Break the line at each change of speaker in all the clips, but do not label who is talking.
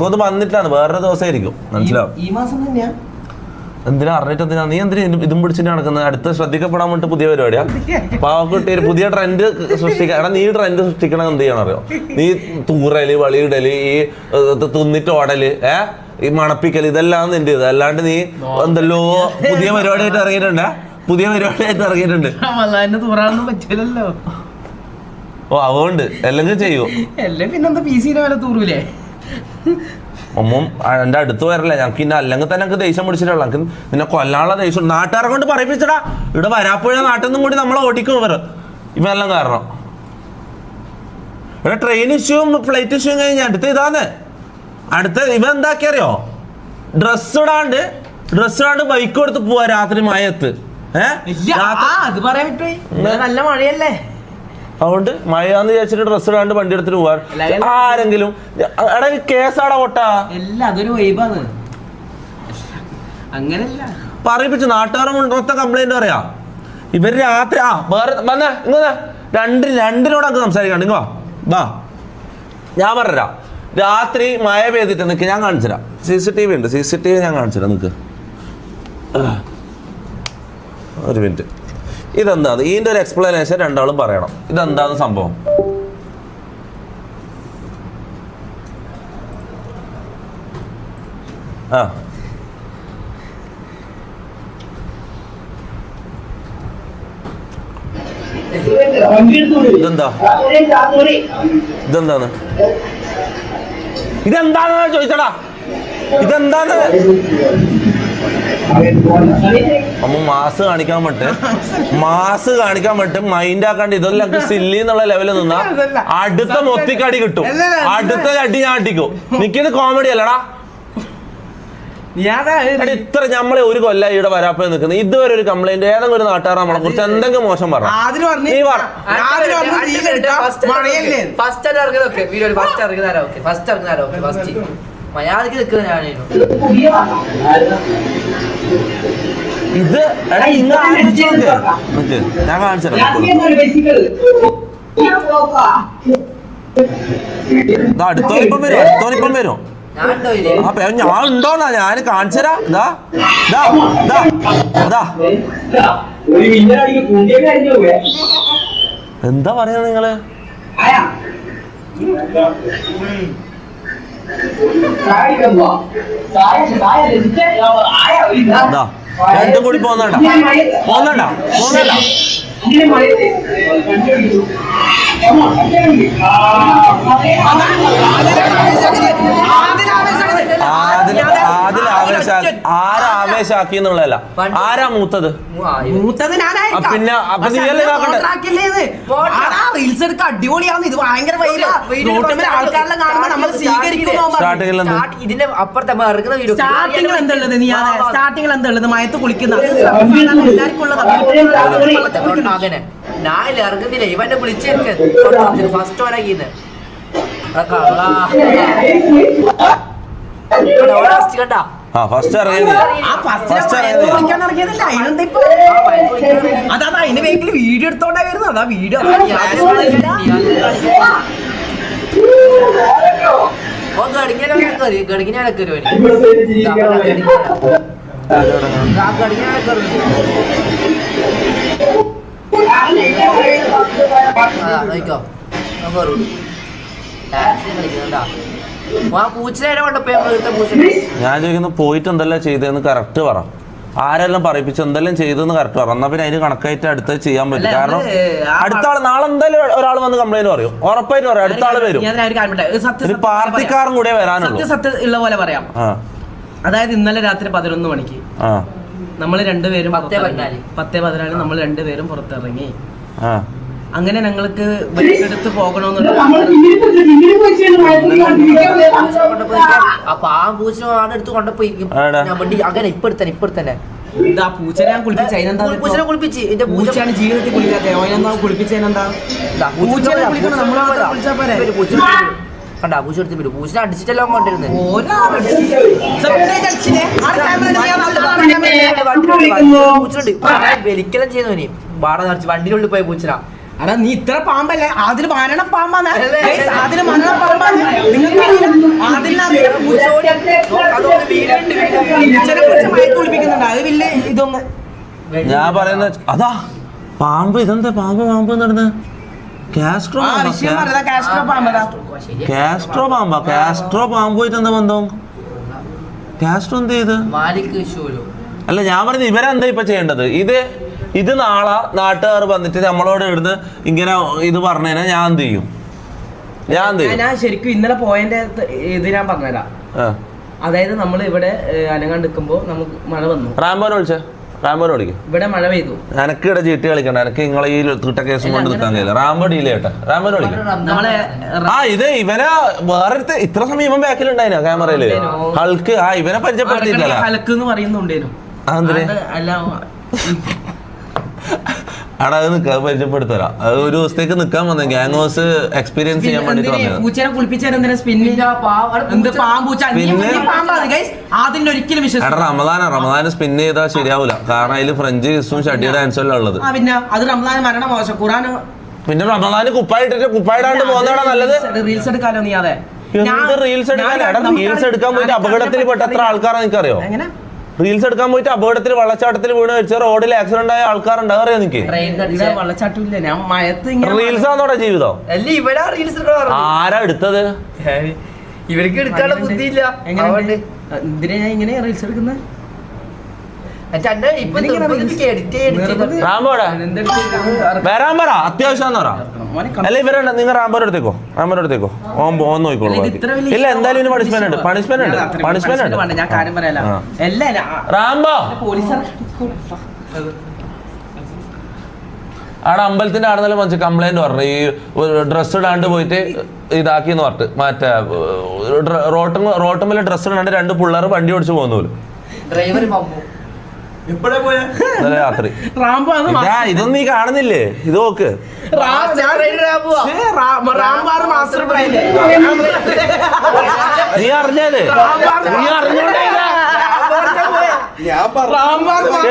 അത് വന്നിട്ടാണ് വേറൊരു ദിവസമായിരിക്കും മനസ്സിലാവും.
ഈ മാസം തന്നെയാ.
എന്തിനാ അറിഞ്ഞിട്ട് എന്തിനാ നീ എന്തിനാ ഇതും പിടിച്ചിട്ട് നടക്കുന്നത്? അടുത്ത് ശ്രദ്ധിക്കപ്പെടാൻ വേണ്ടി പുതിയ പരിപാടിയാ. പാവക്കുട്ടി ഒരു പുതിയ ട്രെൻഡ് സൃഷ്ടിക്കാൻ. എടാ നീ ട്രെൻഡ് സൃഷ്ടിക്കണം എന്ത് ചെയ്യണം അറിയോ? നീ തൂറല് വളിയിടല് ഈ തിന്നിട്ട് ഓടല് ഈ മണപ്പിക്കല് ഇതെല്ലാം നിന്റെ ഇത്. അല്ലാണ്ട് നീ എന്തല്ലോ പുതിയ പരിപാടിയായിട്ട് ഇറങ്ങിയിട്ടുണ്ട്. പുതിയ പരിപാടിയായിട്ട് ഇറങ്ങിയിട്ടുണ്ട്.
പറ്റില്ലല്ലോ.
ഓ അതുകൊണ്ട് അല്ലെങ്കിൽ ചെയ്യൂ.
പിന്നെന്താ പി സിയുടെ വില തൂറൂലേ?
ഒന്നും എന്റെ അടുത്ത് വരല്ലേ. ഞങ്ങൾക്ക് ഇന്ന അല്ലെങ്കിൽ തന്നെ എനിക്ക് ദേഷ്യം പിടിച്ചിട്ടുള്ള എനിക്ക് നിന്നെ കൊല്ലാനുള്ള ദേഷ്യം നാട്ടുകാരെ കൊണ്ട് പറയിപ്പിച്ചടാ. ഇവിടെ വരാപ്പുഴ നാട്ടിൽ നിന്നും കൂടി നമ്മളെ ഓടിക്കും ഇവർ ഇവെല്ലാം കാരണം. ഇവിടെ ട്രെയിൻ ഇഷ്യൂവും ഫ്ലൈറ്റ് ഇഷ്യൂവും കഴിഞ്ഞ അടുത്ത് ഇതാന്ന്. അടുത്ത ഇവ എന്താക്കിയറിയോ? ഡ്രസ് ഇടാണ്ട് ബൈക്ക് എടുത്ത് പോവാ രാത്രി മഴയത്ത്.
അത് പറയാൻ പറ്റുമോ? നല്ല മഴയല്ലേ.
അതുകൊണ്ട് മഴയാന്ന് വിചാരിച്ചിട്ട് ഡ്രസ് ഇടാണ്ട് വണ്ടി എടുത്തിട്ട് പോവാൻ ആരെങ്കിലും എടാ കേസാടാ ഓട്ടാ.
അതൊരു വൈബാണ്. അങ്ങനല്ല
പറയിപ്പിച്ചു നാട്ടുകാരെ മൊത്തം കംപ്ലൈന്റ് പറയാ. ഇവര് രാത്രി വേറെ വന്നേ ഇങ്ങനെ രണ്ടിനോട് അങ്ങ് സംസാരിക്കാണ്ട് ഇങ്ങോ വാ. ഞാൻ പറഞ്ഞുതരാം. രാത്രി മഴ പെയ്തിട്ട് നിൽക്ക്, ഞാൻ കാണിച്ചുതരാം. CCTV ഉണ്ട്. CCTV ഞാൻ കാണിച്ചുതരാം നിൽക്ക്. ഒരു മിനിറ്റ്. ഇതെന്താണ് ഇതിൻ്റെ ഒരു എക്സ്പ്ലനേഷൻ രണ്ടാളും പറയണം. ഇതെന്താണ് സംഭവം? ഇതെന്താന്ന് ചോദിച്ചടാ. ഇതെന്താന്ന് അമ്മ മാസ് കാണിക്കാൻ പറ്റും മൈൻഡ് ആക്കാണ്ട് ഇതെല്ലാം സില്ലി എന്നുള്ള ലെവലിൽ നിന്നാ അടുത്ത മൊത്തിക്കടി കിട്ടും. അടുത്ത അടി ഞാൻ അടിക്കും. നിക്കിത് കോമഡി അല്ലടാ. ഇത്ര നമ്മളെ ഒരു കൊല്ലം ഇവിടെ വരാപ്പോ നിൽക്കുന്നത്. ഇതുവരെ ഒരു കംപ്ലൈന്റ് ഏതെങ്കിലും ഒരു നാട്ടുകാർ നമ്മളെ കുറിച്ച് എന്തെങ്കിലും മോശം പറഞ്ഞു? ഇത് ഞാൻ കാണിച്ചത് അടുത്തോലിപ്പം വരും. അപ്പൊ ഞാൻ ഉണ്ടോന്നാ ഞാൻ കാണിച്ചരാ. എന്താ പറയാ നിങ്ങള്? രണ്ടും കൂടി പോന്നണ്ട. ആരാവേശാക്കി എന്നുള്ളതല്ല. ആരാ മൂത്തത്? പിന്നെ അപ്പൊ നീയല്ലേ
അടിപൊളിയാണ്. ഇത് ഭയങ്കര ആൾക്കാരെല്ലാം കാണുമ്പോൾ നമ്മൾ
ഇതിന്റെ അപ്പുറത്തെ
സ്റ്റാർട്ടിങ്ങിൽ എന്താ ഉള്ളത്? മയത്ത് കുളിക്കുന്ന
ഞാൻ ഇറങ്ങുന്നില്ല. ഇവന്റെ വിളിച്ചിരിക്ക ഫസ്റ്റ് ഓനാക്കിന്ന് കണ്ടാ
ഫസ്റ്റ്
അതാ അതിന്റെ വേക്കിൽ വീഡിയോ എടുത്തോണ്ടാ വരുന്നത്. അതാ വീഡിയോ
ഞാൻ ചോദിക്കുന്നു പോയിട്ട് എന്തെല്ലാം ചെയ്തതെന്ന് കറക്റ്റ് പറ. ആരെല്ലാം പറയിപ്പിച്ചു എന്തെല്ലാം ചെയ്തെന്ന് കറക്റ്റ് പറ. എന്നാ പിന്നെ അതിന് കണക്കായിട്ട് അടുത്തത് ചെയ്യാൻ പറ്റും. കാരണം അടുത്ത ആള് നാളെ എന്തായാലും ഒരാൾ വന്ന് കംപ്ലൈന്റ് പറയും. ഉറപ്പായിട്ട് പറയും അടുത്ത ആള് വരും. പാർട്ടിക്കാരും കൂടെ വരാനുള്ളൂ.
സത്യം ഉള്ള പോലെ പറയാം. അതായത് ഇന്നലെ രാത്രി 11 മണിക്ക് നമ്മൾ രണ്ടുപേരും 10:14 നമ്മൾ രണ്ടുപേരും പുറത്തിറങ്ങി. അങ്ങനെ ഞങ്ങൾക്ക് ബൈക്കെടുത്ത് പോകണമെന്നുള്ള
അപ്പൊ ആ പൂച്ചനെ എടുത്ത് കൊണ്ടുപോയി അങ്ങനെ ഇപ്പടുത്തന്നെ
എന്താ പൂച്ചനെ ഞാൻ
പൂച്ചനെ കുളിപ്പിച്ച് എന്റെ
പൂച്ചയാണ് ജീവിതത്തിൽ കുളിക്കാത്ത. കുളിപ്പിച്ചതിനെന്താ?
കണ്ടാ പൂച്ച എടുത്ത് വരും. പൂച്ചനെ അടിച്ചിട്ടെല്ലാം കൊണ്ടിരുന്നത് പൂച്ചുണ്ട് വലിക്കെല്ലാം ചെയ്യുന്നവന് ബാട നിറച്ച് വണ്ടിയിലുള്ളിൽ പോയ പൂച്ചന
അടാ നീ ഇത്ര പാമ്പല്ലേ അതിൽ മരണ പാമ്പാണ് അതിന് മരണ പാമ്പാണ് നിങ്ങൾക്ക് കുളിപ്പിക്കുന്നുണ്ട് അത് വലിയ ഇതൊന്ന്
ഞാൻ പറയുന്ന അതാ പാമ്പ് ഇതെന്താ പാമ്പ് നടന്ന് കാസ്ട്രോ പാമ്പുമായിട്ട് എന്താ ബന്ധം? കാസ്ട്രോ എന്ത് ചെയ്ത്? അല്ല ഞാൻ പറയുന്നത് ഇവരെന്താ ഇപ്പൊ ചെയ്യേണ്ടത്? ഇത് നാളെ നാട്ടുകാർ വന്നിട്ട് നമ്മളോട് ഇവിടുന്ന് ഇങ്ങനെ ഇത് പറഞ്ഞാൽ ഞാൻ എന്ത് ചെയ്യും?
ഞാൻ ശരിക്കും ഇന്നലെ പോയതിന്റെ ഇത് ഞാൻ പറഞ്ഞുതരാം. അതായത് നമ്മൾ ഇവിടെ അനങ്ങാണ്ട് നിൽക്കുമ്പോ നമുക്ക് മഴ വന്നു.
റാംബോനെ വിളിക്കും.
ഇവിടെ മഴ പെയ്തു.
എനക്ക് ഇവിടെ ചീട്ട് കളിക്കണ്ട. എനിക്ക് നിങ്ങളെ ഈ തീട്ട കേസും കൊണ്ട് നിൽക്കാൻ കഴിയില്ല. റാംബോ ഡീൽ ചെയ്യട്ടെ. റാംബോനെ വിളിക്കും. ഇത് ഇവനെ വേറെ ഇത്ര സമയം ഇവൻ ബാക്കിലുണ്ടായിനോ ക്യാമറയില്? ഹൾക്ക് ഇവനെ പരിചയപ്പെടുത്തിയില്ല.
ഹൾക്ക് എന്ന് പറയുന്നുണ്ടേനു. അല്ല
അവിടെ അത് നിൽക്കാൻ പരിചയപ്പെടുത്തരാം. അത് ഒരു ദിവസത്തേക്ക് നിൽക്കാൻ വന്നേ ഗ്യാങ് ഹൗസ് എക്സ്പീരിയൻസ് ചെയ്യാൻ വേണ്ടിട്ട് വന്നത്.
പൂച്ചനെ
റമദാന് സ്പിൻ ചെയ്താൽ ശരിയാവൂല. കാരണം അതിൽ ഫ്രഞ്ച് കിസും ഷഡ്ഡി ഡാൻസും എല്ലാം ഉള്ളത്.
പിന്നെ അത് റമദാൻ മരണം മോശം. ഖുറാൻ
പിന്നെ റമദാന് കുപ്പായിട്ടിട്ട് കുപ്പായിടാണ്ട് പോകുന്നതാണ് നല്ലത്.
റീൽസ് എടുക്കാലോ നീ? അതെ
റീൽസ് എടുക്കാൻ പോയിട്ട് അപകടത്തിൽ പെട്ട എത്ര ആൾക്കാരാണ് എനിക്കറിയോ? റീൽസ് എടുക്കാൻ പോയിട്ട് അപകടത്തിൽ വെള്ളച്ചാട്ടത്തിൽ വീണ് വെച്ച റോഡിൽ ആക്സിഡന്റ് ആയ ആൾക്കാരുണ്ടാവും. അറിയാം എനിക്ക് റീൽസ് ആണോടെ ജീവിതം? ആരാ എടുത്തത്?
ഇവർക്ക് എടുക്കാനുള്ള ബുദ്ധിയില്ല.
എന്തിനാ ഞാൻ ഇങ്ങനെ റീൽസ് എടുക്കുന്നത്?
വരാൻ പറ, അത്യാവശ്യം അല്ല ഇവരുണ്ട്. നിങ്ങൾ റാംബോനെ എടുത്തേക്കോ. ഓൻ നോക്കിക്കോളൂ. ഇല്ല എന്തായാലും ഇതിന് പണിഷ്മെന്റ് ഉണ്ട്.
ഞാൻ കാര്യം പറയാലോ.
റാംബോ അവിടെ അമ്പലത്തിന്റെ ആടുന്നാലും മനസ്സിൽ കംപ്ലൈന്റ് പറഞ്ഞു. ഈ ഡ്രസ്സ് ഇടാണ്ട് പോയിട്ട് ഇതാക്കിന്ന് പറഞ്ഞിട്ട് മറ്റേ റോട്ടുമ്പിലെ ഡ്രസ്സ് ഇടാണ്ട് 2 പിള്ളേർ വണ്ടി ഓടിച്ചു പോകുന്ന പോലും. രാത്രി ഇതൊന്നും നീ കാണുന്നില്ലേ? ഇത് നോക്ക്. നീ അറിഞ്ഞത്?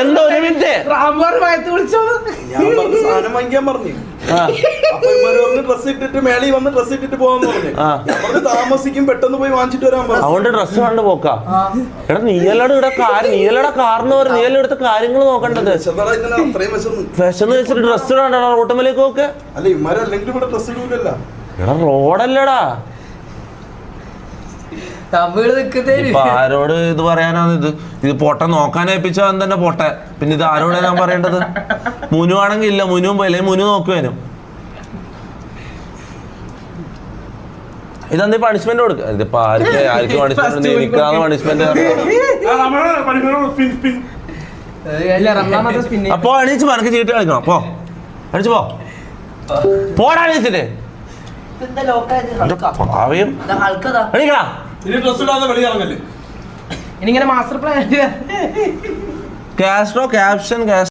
എന്തോ ഒരു മിനിറ്റ്
ഡ്രസ് ഇട്ടിട്ട് മേളി വന്ന് ഡ്രസ് ഇട്ടിട്ട് പോകാന്ന് പറഞ്ഞു. താമസിക്കും, പെട്ടെന്ന് പോയി വാങ്ങിച്ചിട്ട് വരാൻ പറഞ്ഞു.
അതുകൊണ്ട് ഡ്രസ് കണ്ട് പോക്കാ. എടാ നീയല്ലട ഇവിടെ നീയല്ലട കാറിന് പറ. നീയല്ല ഇവിടുത്തെ കാര്യങ്ങൾ നോക്കണ്ടത്. വിശന്ന് വെച്ചിട്ട് ഡ്രസ് ഇടാണ്ട റോട്ടുമ്മലേക്ക് നോക്ക്.
അല്ല ഇമാരല്ലെങ്കിൽ ഇവിടെ ഡ്രസ് ഇടൂലല്ല.
എടാ റോഡല്ലടാ. ഇപ്പൊ ആരോട് ഇത് പറയാനാണ്? ഇത് പൊട്ട നോക്കാൻ ഏൽപ്പിച്ചാൽ തന്നെ പൊട്ടെ. പിന്നെ ഇത് ആരോടെ ഞാൻ പറയേണ്ടത്? മുനു ആണെങ്കിൽ ഇല്ല, മുനുവും പോയില്ലേ, മുനു നോക്കുവാനും. ഇതെന്ത് പണിഷ്മെന്റ് കൊടുക്കുക? ഇതിപ്പോ ആർക്ക് പണിഷ്മെന്റ്? എനിക്കാണ് പണിഷ്മെന്റ്. അപ്പൊ അണിച്ച് മനക്ക് ചീട്ട് കളിക്കണം. പോ അണിച്ച് പോടാ അണിച്ചിട്ട് എണീക്കടാ.
ഇനിങ്ങനെ മാസ്റ്റർ പ്ലാൻ
കാസ്ട്രോ ക്യാപ്ഷൻ